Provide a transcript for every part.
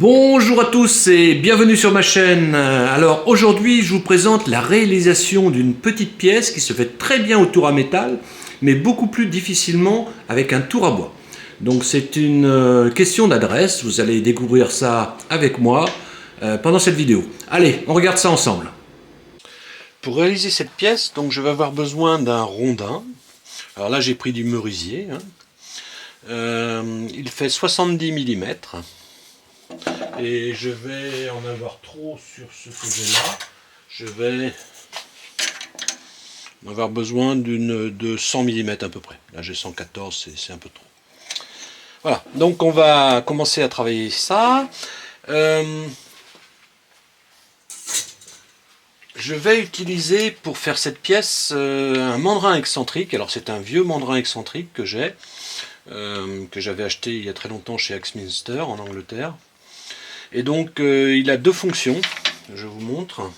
Bonjour à tous et bienvenue sur ma chaîne. Alors aujourd'hui je vous présente la réalisation d'une petite pièce qui se fait très bien au tour à métal mais beaucoup plus difficilement avec un tour à bois. Donc c'est une question d'adresse, vous allez découvrir ça avec moi pendant cette vidéo. Allez, on regarde ça ensemble. Pour réaliser cette pièce, donc je vais avoir besoin d'un rondin. Alors là j'ai pris du merisier. Il fait 70 mm. Et je vais en avoir trop sur ce côté-là. Je vais en avoir besoin de 100 mm à peu près. Là j'ai 114, c'est un peu trop. Voilà, donc on va commencer à travailler ça. Je vais utiliser pour faire cette pièce un mandrin excentrique. Alors c'est un vieux mandrin excentrique que j'ai, que j'avais acheté il y a très longtemps chez Axminster en Angleterre. Et donc il a deux fonctions, je vous montre.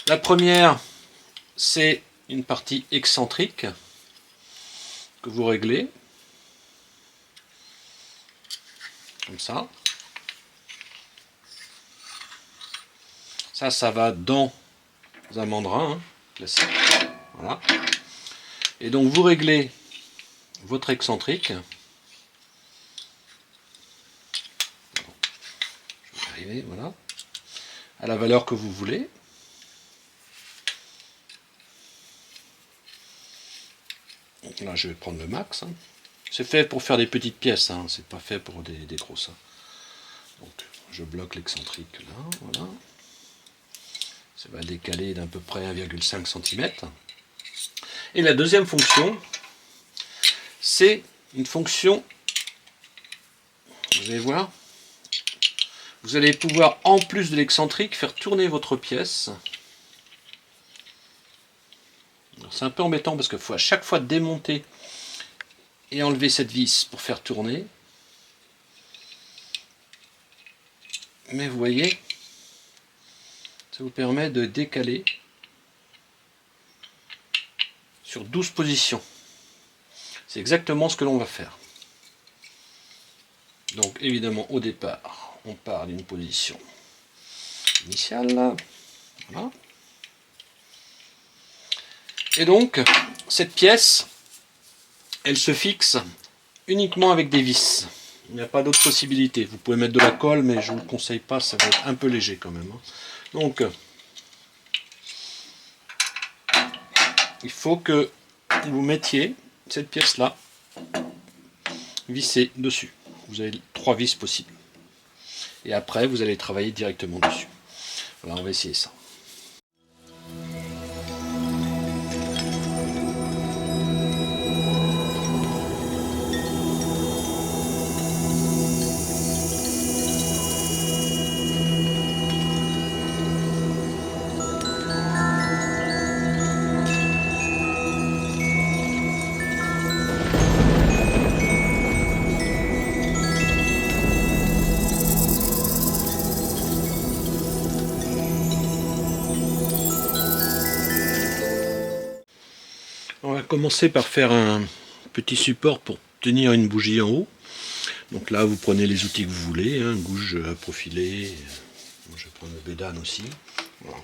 La première, c'est une partie excentrique que vous réglez, comme ça. Ça va dans un mandrin classique. Voilà. Et donc vous réglez votre excentrique. Voilà, à la valeur que vous voulez. Donc là je vais prendre le max. C'est fait pour faire des petites pièces, c'est pas fait pour des grosses. Donc je bloque l'excentrique là, voilà. Ça va décaler d'à peu près 1,5 cm. Et la deuxième fonction, c'est une fonction, vous allez voir, vous allez pouvoir, en plus de l'excentrique, faire tourner votre pièce. C'est un peu embêtant parce qu'il faut à chaque fois démonter et enlever cette vis pour faire tourner. Mais vous voyez, ça vous permet de décaler sur 12 positions. C'est exactement ce que l'on va faire. Donc évidemment au départ, on part d'une position initiale. Voilà. Et donc, cette pièce, elle se fixe uniquement avec des vis. Il n'y a pas d'autre possibilité. Vous pouvez mettre de la colle, mais je ne vous conseille pas, ça va être un peu léger quand même. Donc, il faut que vous mettiez cette pièce-là vissée dessus. Vous avez 3 vis possibles. Et après, vous allez travailler directement dessus. Voilà, on va essayer ça. On va commencer par faire un petit support pour tenir une bougie en haut. Donc là, vous prenez les outils que vous voulez, une gouge profilée. Moi, je vais prendre le bédane aussi. Voilà.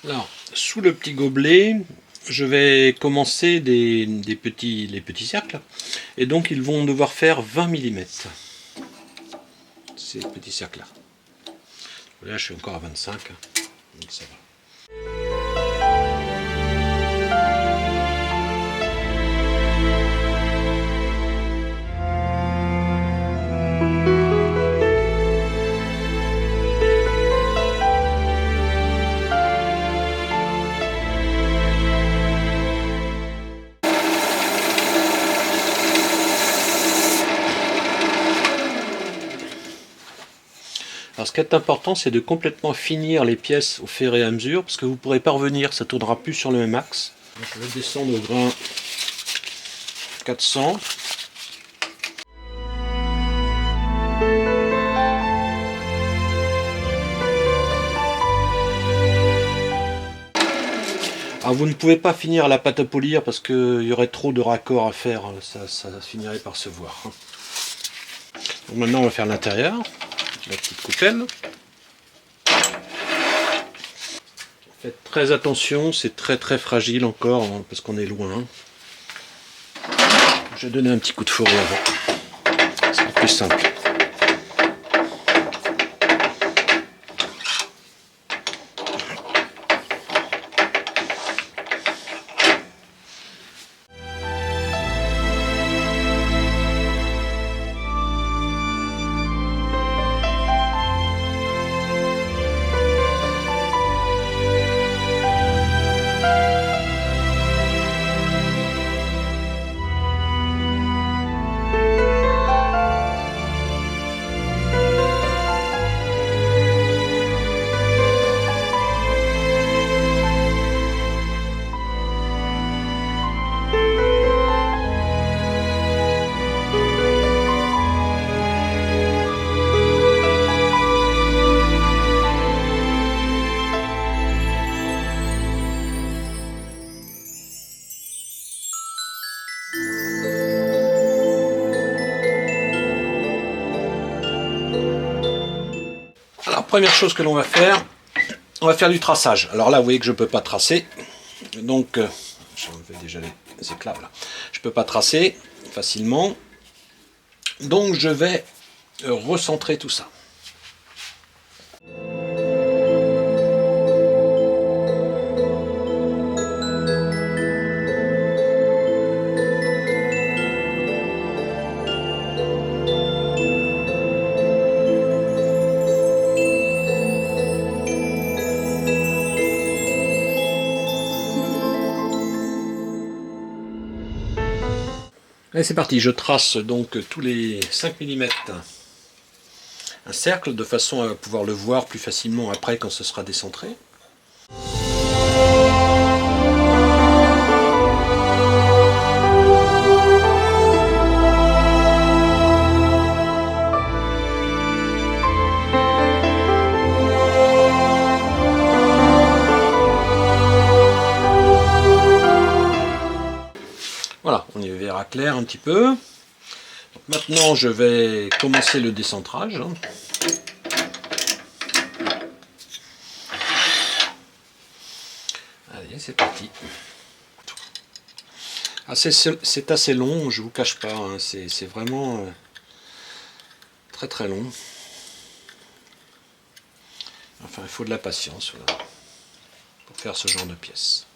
Alors, sous le petit gobelet, je vais commencer les petits cercles. Et donc, ils vont devoir faire 20 mm. Ces petits cercles-là. Là, je suis encore à 25. Donc ça va. Alors ce qui est important, c'est de complètement finir les pièces au fur et à mesure, parce que vous ne pourrez pas revenir, ça ne tournera plus sur le même axe. Donc je vais descendre au grain 400. Alors vous ne pouvez pas finir à la pâte à polir parce qu'il y aurait trop de raccords à faire, ça finirait par se voir. Donc maintenant on va faire l'intérieur, la petite coupelle. Faites très attention, c'est très fragile encore, hein, parce qu'on est loin. Je vais donner un petit coup de fourreau avant, c'est sera plus simple. Alors première chose que l'on va faire, on va faire du traçage. Alors là vous voyez que je ne peux pas tracer, donc j'enlève déjà les éclats là. Je ne peux pas tracer facilement, donc je vais recentrer tout ça. Allez, c'est parti, je trace donc tous les 5 mm un cercle de façon à pouvoir le voir plus facilement après quand ce sera décentré. Voilà, on y verra clair un petit peu. Donc maintenant, je vais commencer le décentrage. Allez, c'est parti. Ah, c'est assez long, je vous cache pas. Hein, c'est vraiment très long. Enfin, il faut de la patience voilà, pour faire ce genre de pièces.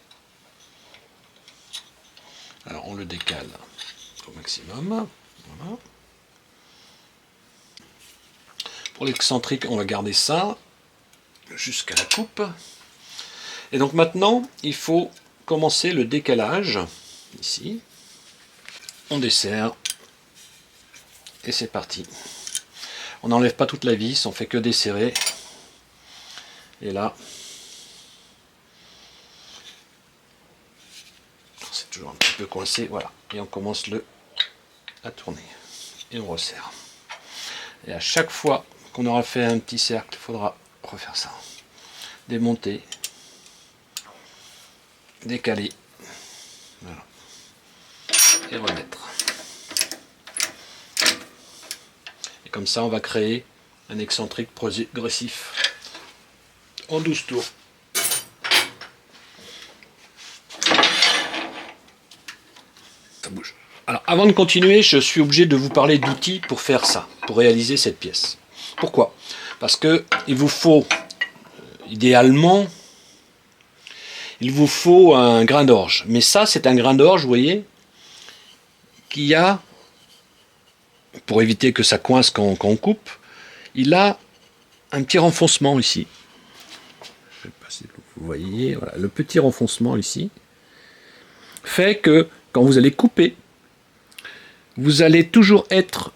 Alors on le décale au maximum. Voilà. Pour l'excentrique, on va garder ça jusqu'à la coupe. Et donc maintenant, il faut commencer le décalage. Ici, on desserre et c'est parti. On n'enlève pas toute la vis, on fait que desserrer. Et là, c'est toujours un petit peu coincé, voilà. Et on commence à tourner. Et on resserre. Et à chaque fois qu'on aura fait un petit cercle, il faudra refaire ça. Démonter. Décaler. Voilà. Et remettre. Et comme ça, on va créer un excentrique progressif en 12 tours. Ça bouge. Alors, avant de continuer, je suis obligé de vous parler d'outils pour faire ça, pour réaliser cette pièce. Pourquoi? Parce que il vous faut, idéalement, il vous faut un grain d'orge. Mais ça, c'est un grain d'orge, vous voyez, qui a, pour éviter que ça coince quand on coupe, il a un petit renfoncement ici. Je ne sais pas si vous voyez, voilà, le petit renfoncement ici fait que quand vous allez couper, vous allez toujours être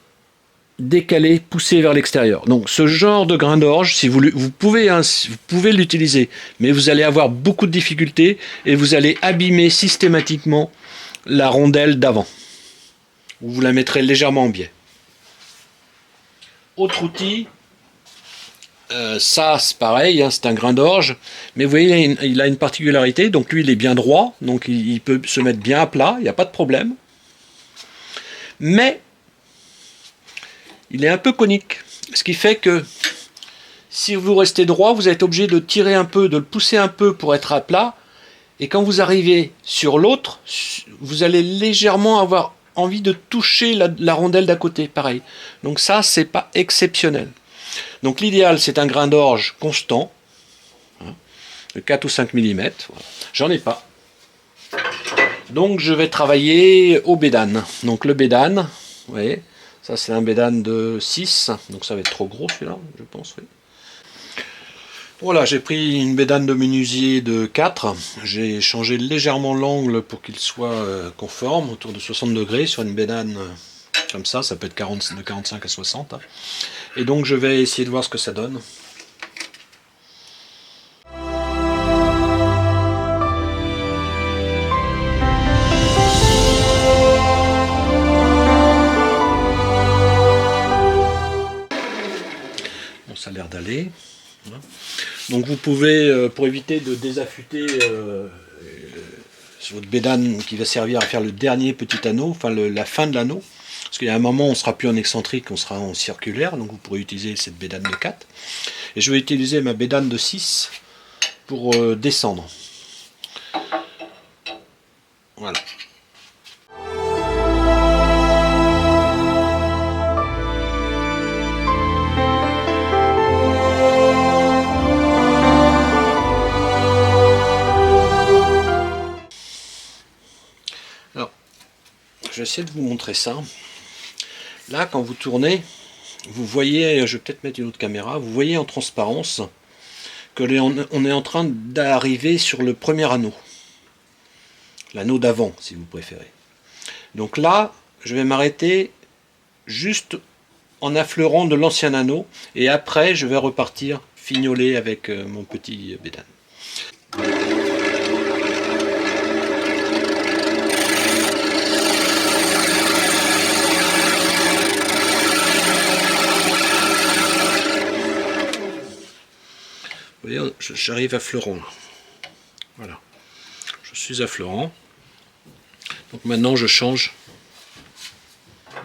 décaler, pousser vers l'extérieur. Donc ce genre de grain d'orge, si vous pouvez l'utiliser, mais vous allez avoir beaucoup de difficultés et vous allez abîmer systématiquement la rondelle d'avant. Vous la mettrez légèrement en biais. Autre outil, ça c'est pareil, hein, c'est un grain d'orge, mais vous voyez il a une particularité, donc lui il est bien droit, donc il peut se mettre bien à plat, il n'y a pas de problème. Mais il est un peu conique, ce qui fait que si vous restez droit, vous êtes obligé de tirer un peu, de le pousser un peu pour être à plat, et quand vous arrivez sur l'autre, vous allez légèrement avoir envie de toucher la rondelle d'à côté, pareil. Donc ça, c'est pas exceptionnel. Donc l'idéal, c'est un grain d'orge constant, hein, de 4 ou 5 mm. Voilà. J'en ai pas. Donc je vais travailler au bédane. Donc le bédane, vous voyez, ça c'est un bédane de 6, donc ça va être trop gros celui-là, je pense, oui. Voilà, j'ai pris une bédane de menuisier de 4, j'ai changé légèrement l'angle pour qu'il soit conforme, autour de 60 degrés sur une bédane comme ça peut être de 45 à 60. Hein. Et donc je vais essayer de voir ce que ça donne. Bon, ça a l'air d'aller. Voilà. Donc vous pouvez, pour éviter de désaffûter sur votre bédane qui va servir à faire le dernier petit anneau, enfin la fin de l'anneau, parce qu'il y a un moment on ne sera plus en excentrique, on sera en circulaire, donc vous pourrez utiliser cette bédane de 4. Et je vais utiliser ma bédane de 6 pour descendre. Voilà. Je vais essayer de vous montrer ça. Là, quand vous tournez, vous voyez, je vais peut-être mettre une autre caméra, vous voyez en transparence que on est en train d'arriver sur le premier anneau. L'anneau d'avant, si vous préférez. Donc là, je vais m'arrêter juste en affleurant de l'ancien anneau, et après, je vais repartir fignoler avec mon petit bédane. Vous voyez, j'arrive à fleurant. Voilà. Je suis à fleurant. Donc maintenant je change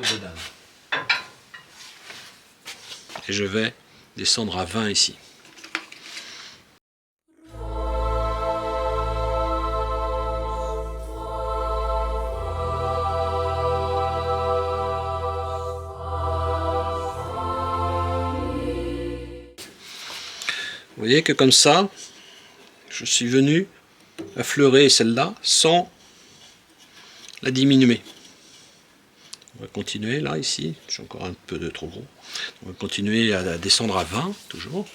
de bédane. Et je vais descendre à 20 ici. Vous voyez que comme ça, je suis venu affleurer celle-là sans la diminuer. On va continuer là, ici, je suis encore un peu de trop gros. On va continuer à descendre à 20, toujours.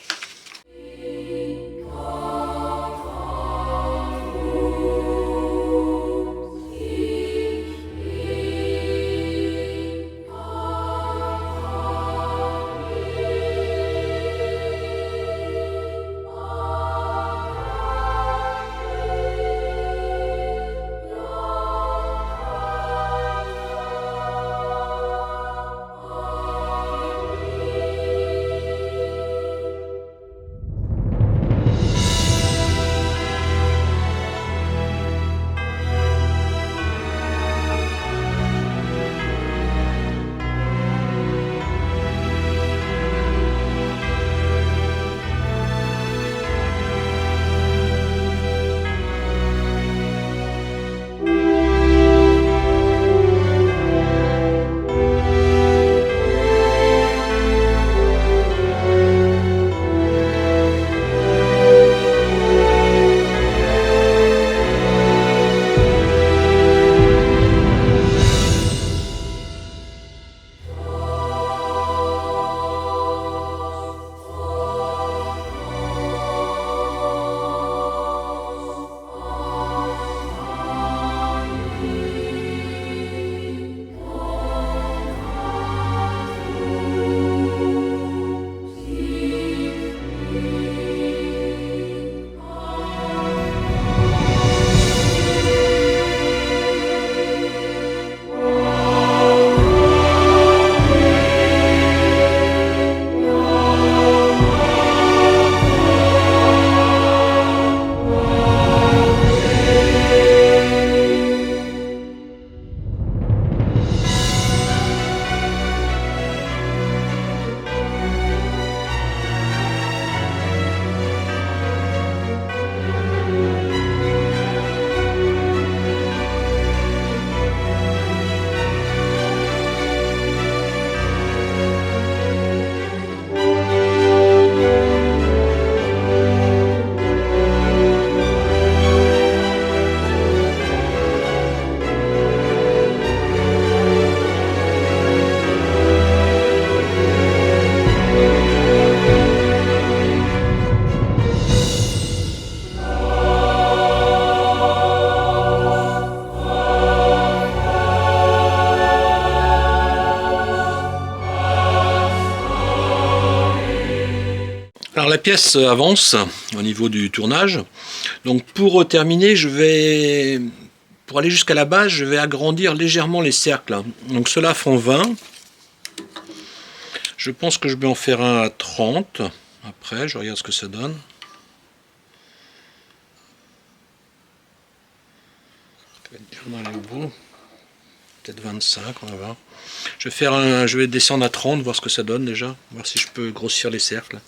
pièce avance au niveau du tournage. Donc pour terminer, pour aller jusqu'à la base, je vais agrandir légèrement les cercles. Donc ceux-là font 20. Je pense que je vais en faire un à 30. Après, je regarde ce que ça donne. Peut-être 25, on va voir. Je vais descendre à 30, voir ce que ça donne déjà. Voir si je peux grossir les cercles.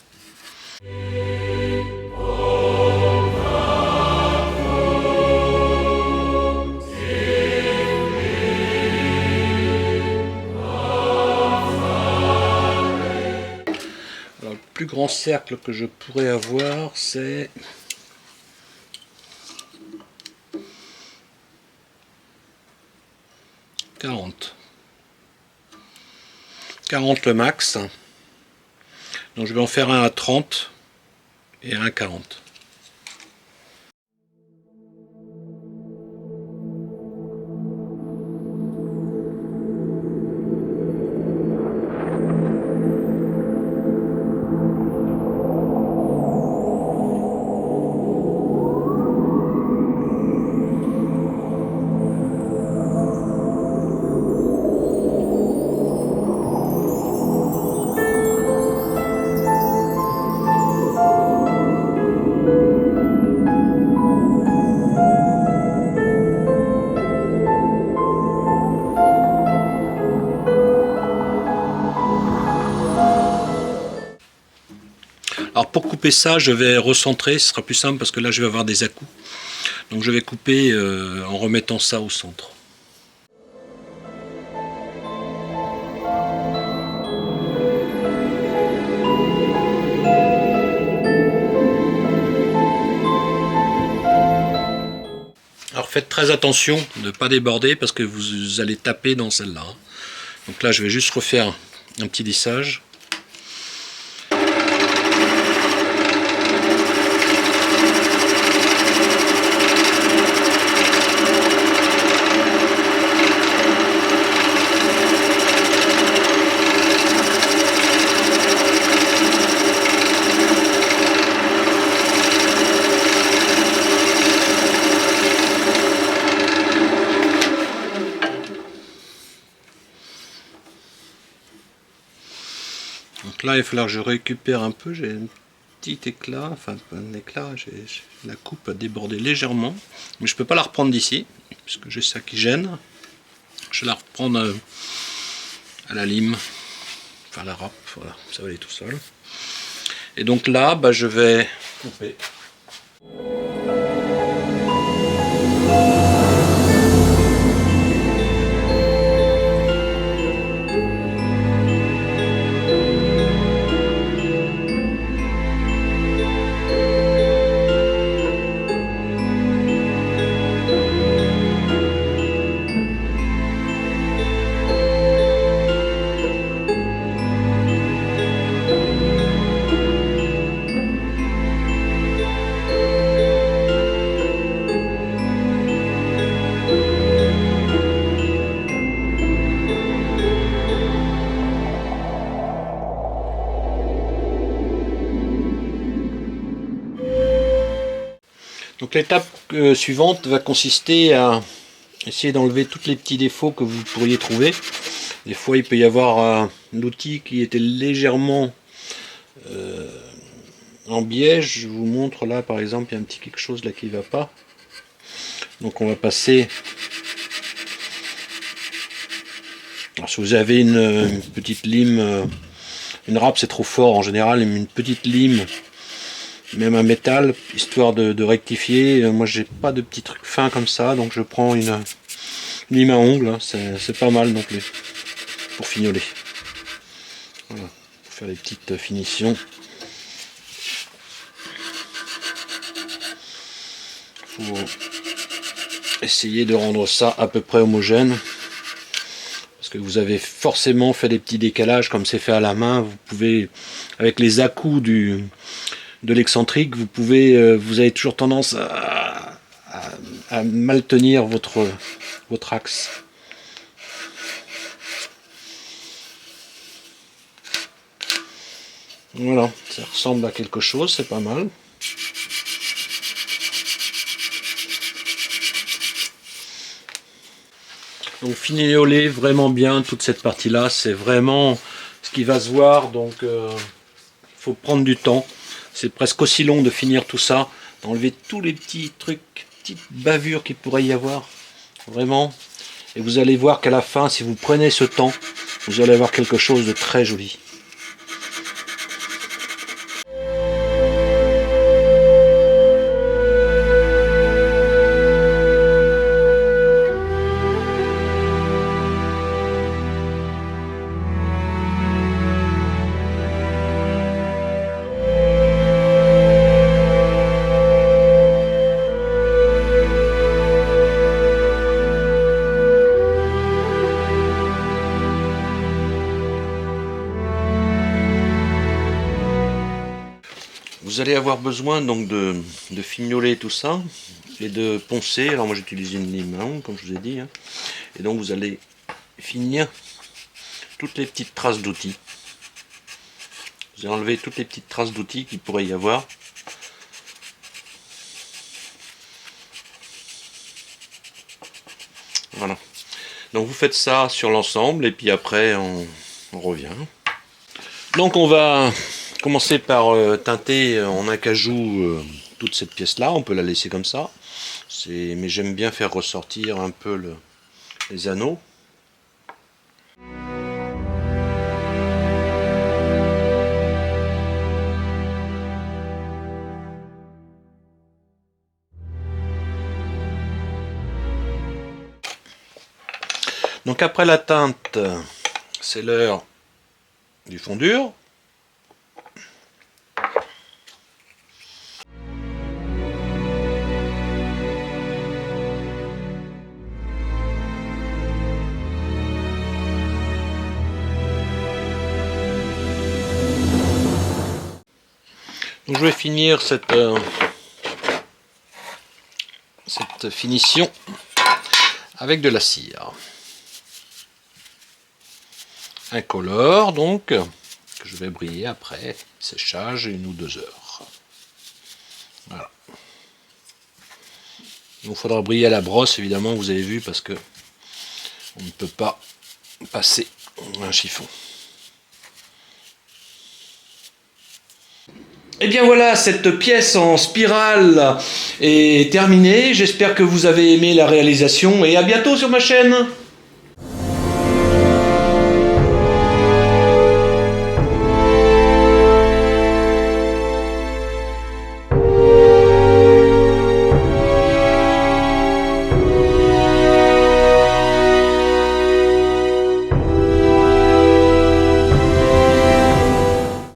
Alors, le plus grand cercle que je pourrais avoir, c'est 40. 40 le max. Donc je vais en faire un à 30 et un à 40. Alors pour couper ça, je vais recentrer, ce sera plus simple parce que là je vais avoir des à-coups. Donc je vais couper en remettant ça au centre. Alors faites très attention de ne pas déborder parce que vous allez taper dans celle-là. Donc là je vais juste refaire un petit lissage. Donc là il va falloir que je récupère un peu, j'ai un petit éclat, enfin pas un éclat, la coupe a débordé légèrement, mais je peux pas la reprendre d'ici, puisque j'ai ça qui gêne. Je vais la reprendre à la lime, enfin la râpe, voilà, ça va aller tout seul. Et donc là, je vais couper. Donc l'étape suivante va consister à essayer d'enlever tous les petits défauts que vous pourriez trouver. Des fois il peut y avoir l'outil qui était légèrement en biais. Je vous montre là par exemple, il y a un petit quelque chose là qui ne va pas. Donc on va passer. Alors si vous avez une petite lime, une râpe c'est trop fort en général, mais une petite lime, même un métal, histoire de rectifier. Moi j'ai pas de petits trucs fins comme ça, donc je prends une lime à ongles, hein. C'est pas mal non plus pour fignoler. Voilà, pour faire les petites finitions. Faut essayer de rendre ça à peu près homogène, parce que vous avez forcément fait des petits décalages comme c'est fait à la main. Vous pouvez, avec les à-coups de l'excentrique, vous avez toujours tendance à mal tenir votre axe. Voilà, ça ressemble à quelque chose, c'est pas mal. Donc fignoler vraiment bien toute cette partie-là, c'est vraiment ce qui va se voir, donc faut prendre du temps. C'est presque aussi long de finir tout ça, d'enlever tous les petits trucs, petites bavures qu'il pourrait y avoir, vraiment. Et vous allez voir qu'à la fin, si vous prenez ce temps, vous allez avoir quelque chose de très joli. Vous allez avoir besoin donc de fignoler tout ça et de poncer. Alors moi j'utilise une lime longue comme je vous ai dit. Hein. Et donc vous allez finir toutes les petites traces d'outils. Vous allez enlever toutes les petites traces d'outils qu'il pourrait y avoir. Voilà. Donc vous faites ça sur l'ensemble et puis après on revient. Donc on va commencer par teinter en acajou toute cette pièce là, on peut la laisser comme ça. Mais j'aime bien faire ressortir un peu les anneaux. Donc après la teinte, c'est l'heure du fond dur. Donc je vais finir cette finition avec de la cire. Incolore donc, que je vais briller après séchage 1 ou 2 heures. Voilà. Donc il faudra briller à la brosse évidemment, vous avez vu, parce que on ne peut pas passer un chiffon. Et bien voilà, cette pièce en spirale est terminée. J'espère que vous avez aimé la réalisation et à bientôt sur ma chaîne.